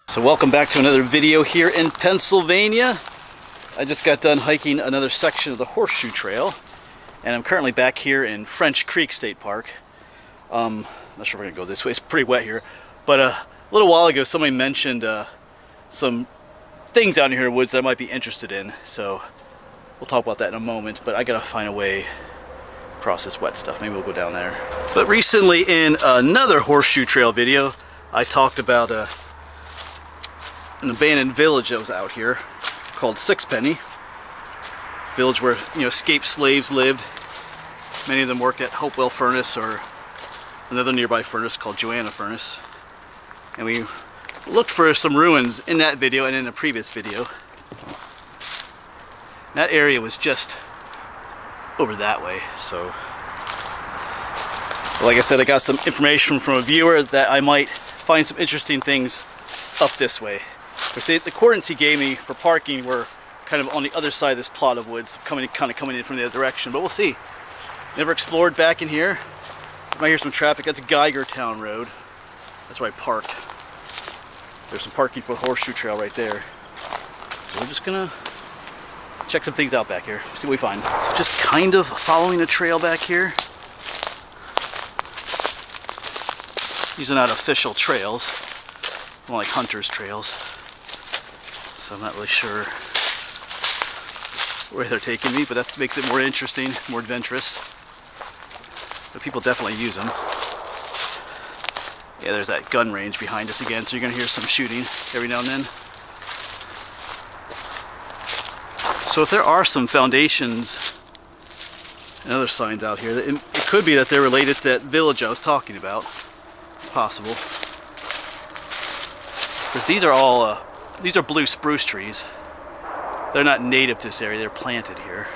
So welcome back to another video here in Pennsylvania. I just got done hiking another section of the Horseshoe Trail, and I'm currently back here in French Creek State Park. Not sure if we're gonna go this way, it's pretty wet here. But a little while ago somebody mentioned some things out here in the woods that I might be interested in, so we'll talk about that in a moment, but I gotta find a way across this wet stuff. Maybe we'll go down there. But recently in another Horseshoe Trail video, I talked about an abandoned village that was out here called Sixpenny. Village where, escaped slaves lived. Many of them worked at Hopewell Furnace or another nearby furnace called Joanna Furnace. And we looked for some ruins in that video and in a previous video. That area was just over that way, so like I said, I got some information from a viewer that I might find some interesting things up this way. The coordinates he gave me for parking were kind of on the other side of this plot of woods, kind of coming in from the other direction, but we'll see. Never explored back in here. You might hear some traffic. That's Geigertown Road. That's where I parked. There's some parking for the Horseshoe Trail right there. So we're just gonna check some things out back here, see what we find. So just kind of following the trail back here. These are not official trails, more like hunters' trails. So I'm not really sure where they're taking me, but that makes it more interesting, more adventurous. But people definitely use them. Yeah, there's that gun range behind us again, so you're going to hear some shooting every now and then. So if there are some foundations and other signs out here, it could be that they're related to that village I was talking about. It's possible. But these are all these are blue spruce trees. They're not native to this area, they're planted here.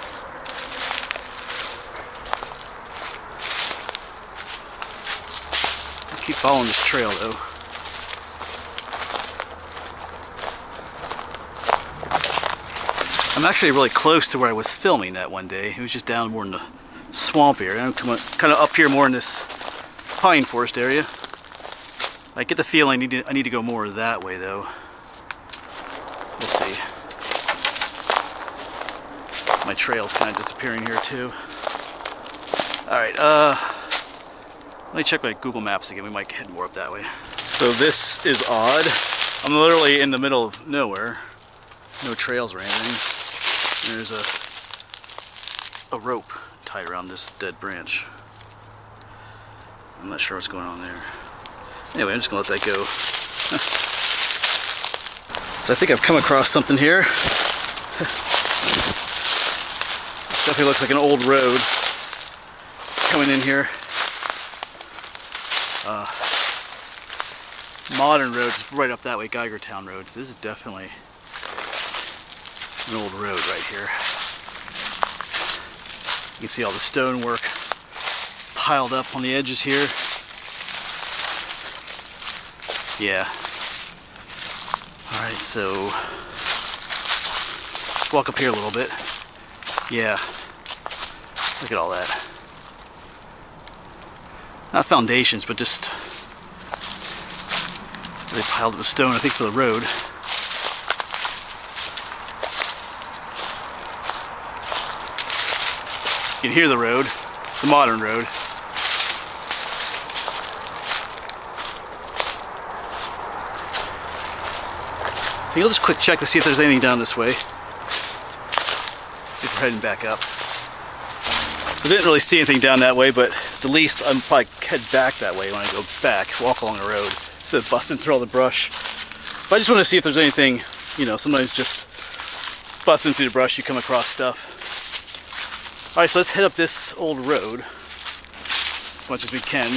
I'll keep following this trail though. I'm actually really close to where I was filming that one day. It was just down more in the swamp area. I'm kind of up here more in this pine forest area. I get the feeling I need to go more that way though. We'll see. My trail's kind of disappearing here too. Alright, let me check my Google Maps again. We might head more up that way. So this is odd. I'm literally in the middle of nowhere. No trails or anything. There's a rope tied around this dead branch. I'm not sure what's going on there. Anyway, I'm just gonna let that go. So I think I've come across something here. Definitely looks like an old road coming in here. Modern road is right up that way, Geigertown Road. So this is definitely an old road right here. You can see all the stonework piled up on the edges here. Yeah. Alright, so just walk up here a little bit. Yeah. Look at all that. Not foundations, but just they piled up with stone, I think, for the road. You can hear the road, the modern road. I think I'll just quick check to see if there's anything down this way. If we're heading back up. So I didn't really see anything down that way, but at the least I'm probably head back that way when I go back, walk along the road, instead of busting through all the brush. But I just want to see if there's anything, sometimes just busting through the brush you come across stuff. Alright, so let's head up this old road as much as we can.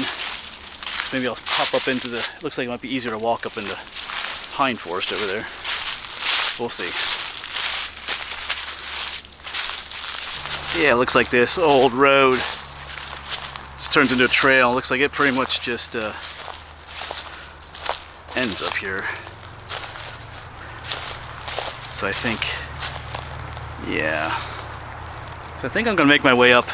Maybe I'll pop up into the, looks like it might be easier to walk up into pine forest over there. We'll see. Yeah, it looks like this old road. This turns into a trail. Looks like it pretty much just ends up here. So I think, yeah. So I think I'm gonna make my way up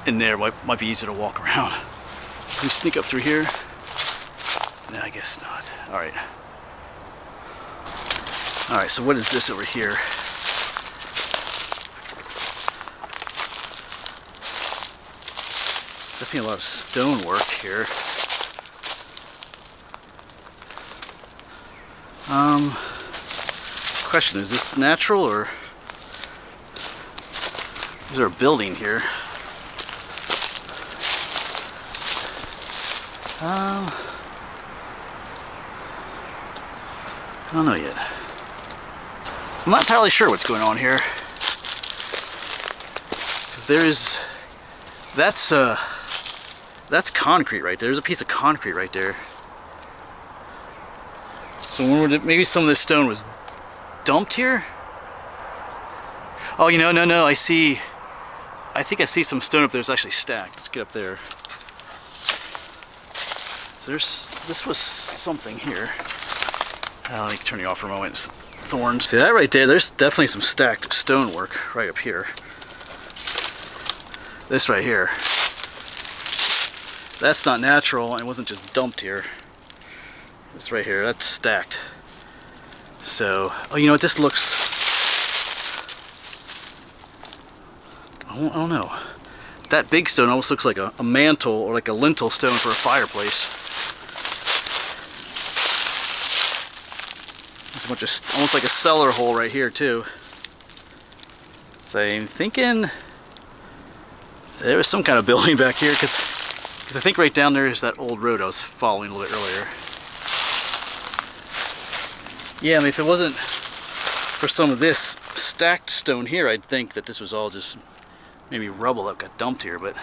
in there. Might be easier to walk around. Can we sneak up through here? No, I guess not. All right. Alright, so what is this over here? Definitely a lot of stonework here. Question, is this natural or is there a building here? I don't know yet. I'm not entirely sure what's going on here. Because that's concrete right there. There's a piece of concrete right there. So maybe some of this stone was dumped here? Oh, you know, no, I think I see some stone up there that's actually stacked. Let's get up there. So this was something here. Let me turn you off for a moment. It's thorns. See that right there? There's definitely some stacked stonework right up here. This right here. That's not natural and it wasn't just dumped here. This right here, that's stacked. So, oh, you know what? This looks, I don't know. That big stone almost looks like a mantle or like a lintel stone for a fireplace. There's a bunch of, almost like a cellar hole right here too. So I'm thinking there was some kind of building back here because I think right down there is that old road I was following a little bit earlier. Yeah, I mean, if it wasn't for some of this stacked stone here, I'd think that this was all just maybe rubble that got dumped here, but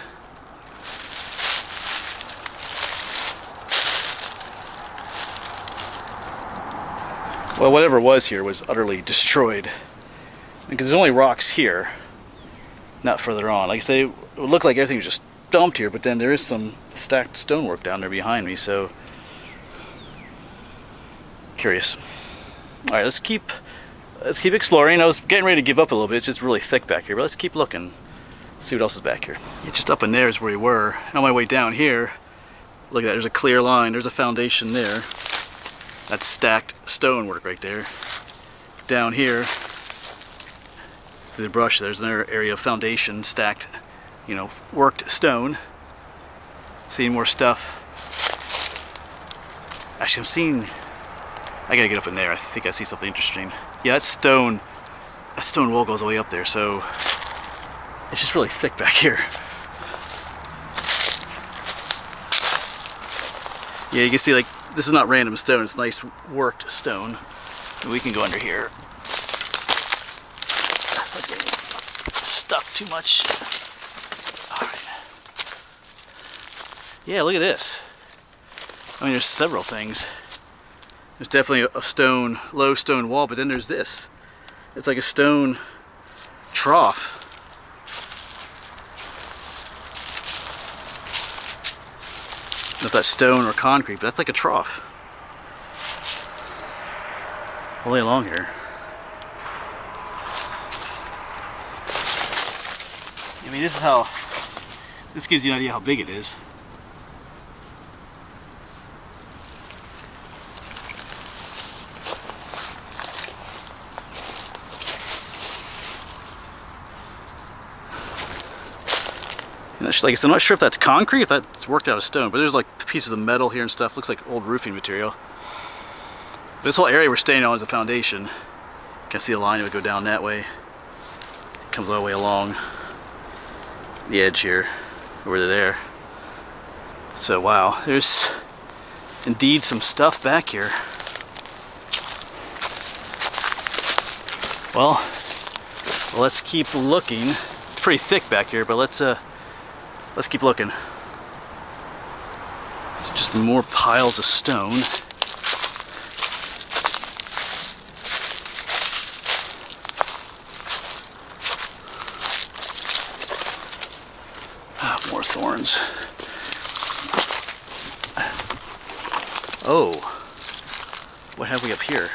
well, whatever was here was utterly destroyed. Because there's only rocks here, not further on. Like I say, it would look like everything was just dumped here, but then there is some stacked stonework down there behind me, so curious. All right, let's keep exploring. I was getting ready to give up a little bit. It's just really thick back here, but let's keep looking. See what else is back here. Yeah, just up in there is where we were. On my way down here, look at that. There's a clear line. There's a foundation there. That's stacked stonework right there. Down here, through the brush, there's another area of foundation, stacked, you know, worked stone. Seeing more stuff. Actually, I'm seeing. I gotta get up in there. I think I see something interesting. Yeah, that stone wall goes all the way up there, so it's just really thick back here. Yeah, you can see, like, this is not random stone, it's nice worked stone. And we can go under here. Not getting stuck too much. Alright. Yeah, look at this. I mean, there's several things. There's definitely a stone, low stone wall, but then there's this. It's like a stone trough. I don't know if that's stone or concrete, but that's like a trough. All the way along here. I mean, this gives you an idea how big it is. Like I said, I'm not sure if that's concrete, if that's worked out of stone, but there's like pieces of metal here and stuff. Looks like old roofing material. This whole area we're staying on is a foundation. You can see a line that would go down that way. It comes all the way along the edge here, over to there. So wow, there's indeed some stuff back here. Well, let's keep looking. It's pretty thick back here, but let's keep looking. It's just more piles of stone. More thorns. Oh, what have we up here?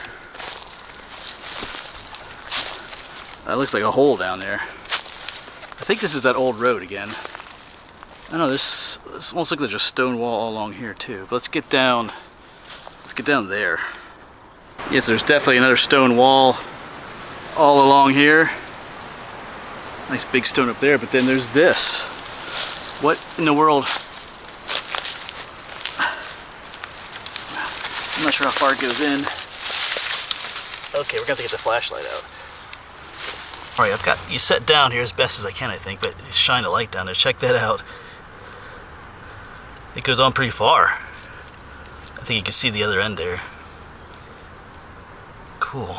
That looks like a hole down there. I think this is that old road again. I know this almost looks like there's a stone wall all along here too. But let's get down there. Yes, there's definitely another stone wall all along here. Nice big stone up there, but then there's this. What in the world? I'm not sure how far it goes in. Okay, we're gonna have to get the flashlight out. All right, I've got you set down here as best as I can, I think, but shine a light down there. Check that out. It goes on pretty far. I think you can see the other end there. Cool.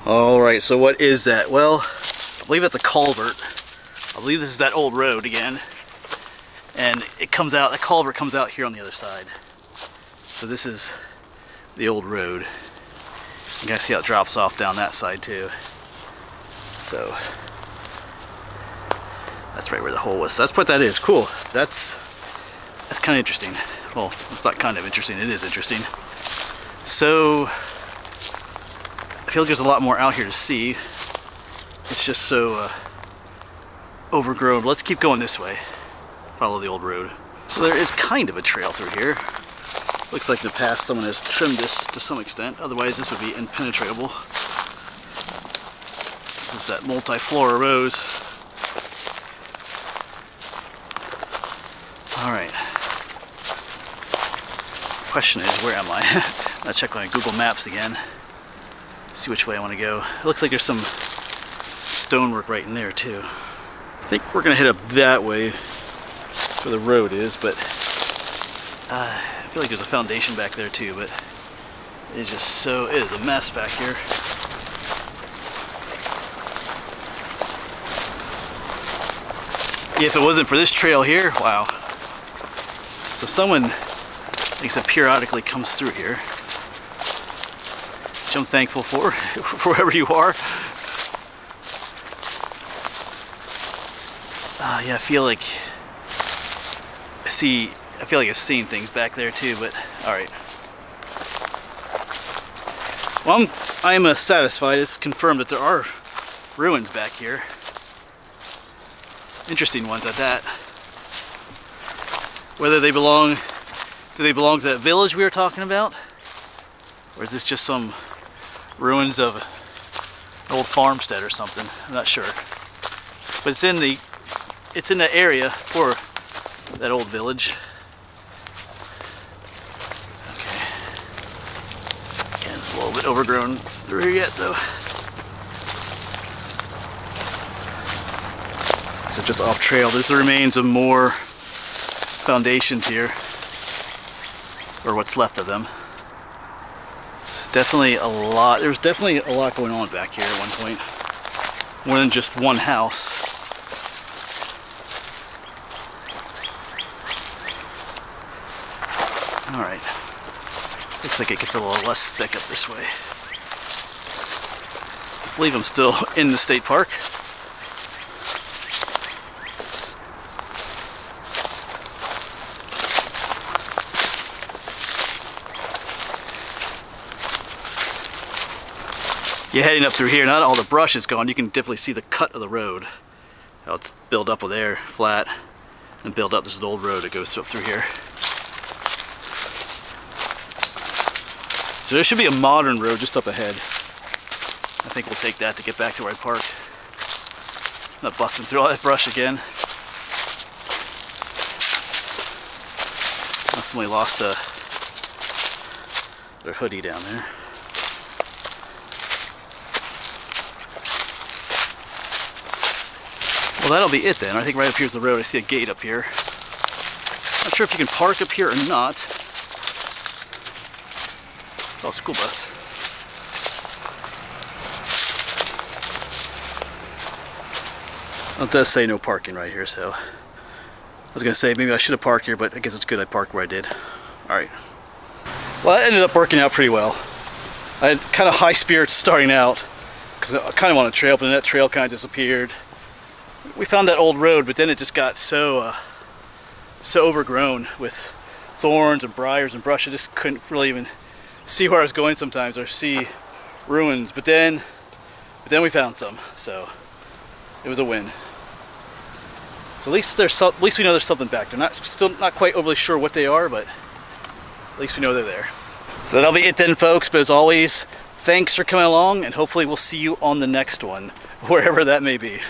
All right, so what is that? Well, I believe it's a culvert. I believe this is that old road again. And it comes out, the culvert comes out here on the other side. So this is the old road. You guys see how it drops off down that side too. So that's right where the hole was. So that's what that is. Cool. That's kind of interesting. Well, it's not kind of interesting. It is interesting. So I feel like there's a lot more out here to see. It's just so overgrown. Let's keep going this way. Follow the old road. So there is kind of a trail through here. Looks like in the past someone has trimmed this to some extent. Otherwise this would be impenetrable. This is that multi-flora rose. Alright. Question is, where am I? I'll check my Google Maps again. See which way I want to go. It looks like there's some stonework right in there too. I think we're gonna head up that way where the road is, but I feel like there's a foundation back there too, but it's just it is a mess back here. If it wasn't for this trail here, wow. So someone, like I said, periodically comes through here, which I'm thankful for wherever you are. Yeah, I feel like I've seen things back there too, but alright. Well, I'm satisfied. It's confirmed that there are ruins back here. Interesting ones at that. Whether do they belong to that village we were talking about? Or is this just some ruins of an old farmstead or something? I'm not sure. But it's in the area for that old village. Okay. Again, it's a little bit overgrown through here yet though. So just off trail. There's the remains of more foundations here. Or what's left of them. Definitely a lot. There's definitely a lot going on back here at one point. More than just one house. Alright. Looks like it gets a little less thick up this way. I believe I'm still in the state park. Yeah, heading up through here, not all the brush is gone. You can definitely see the cut of the road. How it's built up with there, flat, and built up. There's an old road that goes up through here. So there should be a modern road just up ahead. I think we'll take that to get back to where I parked. Not busting through all that brush again. Oh, somebody lost their hoodie down there. Well, that'll be it then. I think right up here's the road. I see a gate up here. Not sure if you can park up here or not. Oh, school bus. Well, it does say no parking right here, so I was gonna say maybe I should have parked here, but I guess it's good I parked where I did. Alright. Well, that ended up working out pretty well. I had kind of high spirits starting out because I kind of wanted a trail, but then that trail kind of disappeared. We found that old road, but then it just got so overgrown with thorns and briars and brush. I just couldn't really even see where I was going sometimes, or see ruins. But then we found some, so it was a win. So at least we know there's something back there. Still not quite overly sure what they are, but at least we know they're there. So that'll be it then, folks. But as always, thanks for coming along, and hopefully we'll see you on the next one, wherever that may be.